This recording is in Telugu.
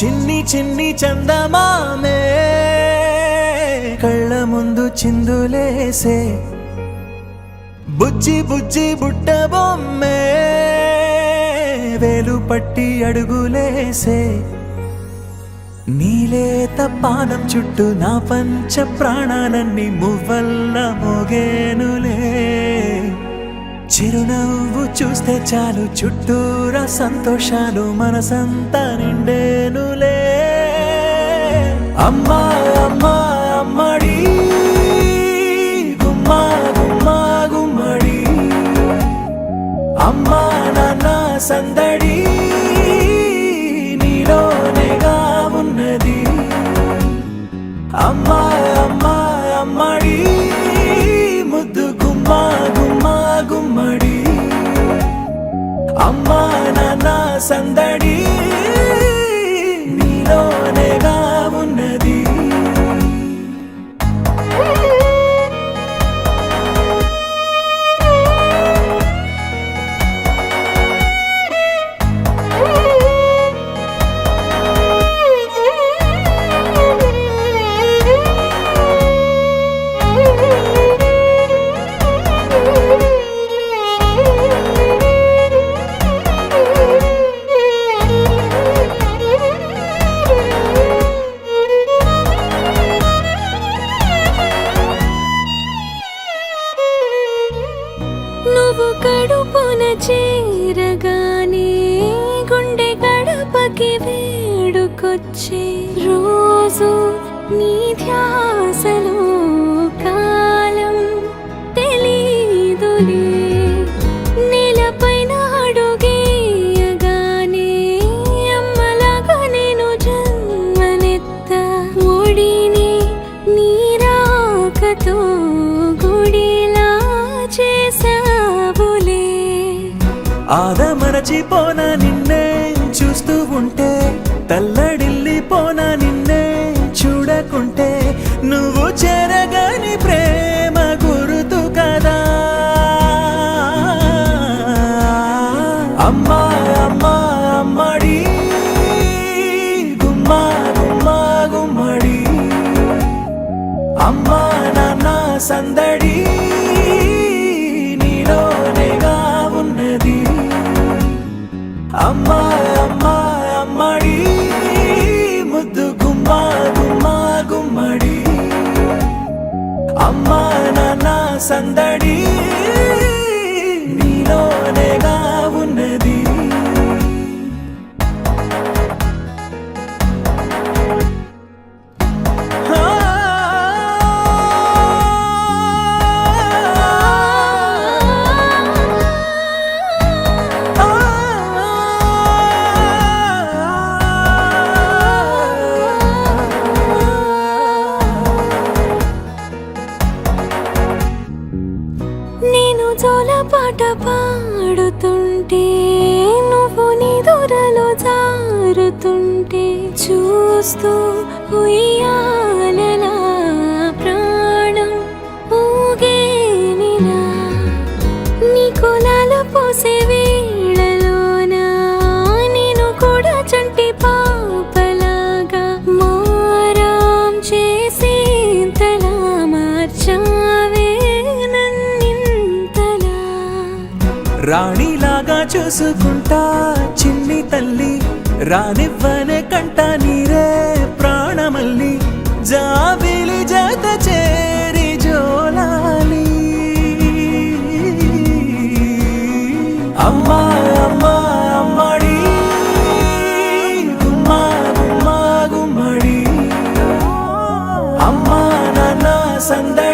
చిన్ని చిన్ని చందమామే కళ్ళ ముందు చిందులేసే బుజ్జి బుజ్జి బుట్ట బొమ్మే వేలు పట్టి అడుగులేసే నీలేత పానం చుట్టూ నా పంచ ప్రాణాలన్నీ మువ్వల్ల మోగేనులే చిరునవ్వు చూస్తే చాలు చుట్టూరా సంతోషాలు మనసంతా నిండేనులే అమ్మా అమ్మా అమ్మడి గుమ్మా గుమ్మా గుమ్మడి అమ్మా నాన్న సందడి నీలోనేగా ఉన్నది అమ్మా అమ్మా అమ్మడి ముద్దు గుమ్మా గుమ్మా గుమ్మడి అమ్మా నాన్న సందడి నీలోనేగా ఉన్నది నువ్వు కడుపున చేరగానే గుండె గడపకి వేడుకొచ్చే రోజు నీ ధ్యాసలో కాలం తెలీదులే నేలపైన అడుగేయగానే అమ్మలాగా నేను జన్మనెత్త ఒడిని నీ రాకతో గుడిలా చేసావులే ఆదమరచిపోనా నిన్నే చూస్తూ ఉంటే తల్లడిల్లిపోనా నిన్నే చూడకుంటే నువ్వు చెరగని ప్రేమ గురుతు కదా అమ్మా అమ్మా అమ్మడి గుమ్మా గుమ్మా గుమ్మడి అమ్మా నాన్న సందడి నీలోనేగా ఉన్నది అమ్మా అమ్మా అమ్మడి ముద్దు గుమ్మా గుమ్మా గుమ్మడి అమ్మా నాన్న సందడి నీలోనేగా ఉన్నది నేను జోలపాట పాడుతుంటే నువ్వు నిదురలో జారుతుంటే చూస్తూ ఉయ్యాలలా ప్రాణం ఊగేనిలా నీ కులాల పోసే వేళలోన నేను కూడా చంటి పాపలాగా మారాం చేసేంతలా మార్చావే రాణిలాగా చూసుకుంటా చిన్ని తల్లి రానివ్వనే కంట నీరే ప్రాణమల్లి జాబిలి జత చేరి జోలాలి అమ్మా అమ్మా అమ్మడి గుమ్మా గుమ్మా గుమ్మడి అమ్మా నాన్న సందడి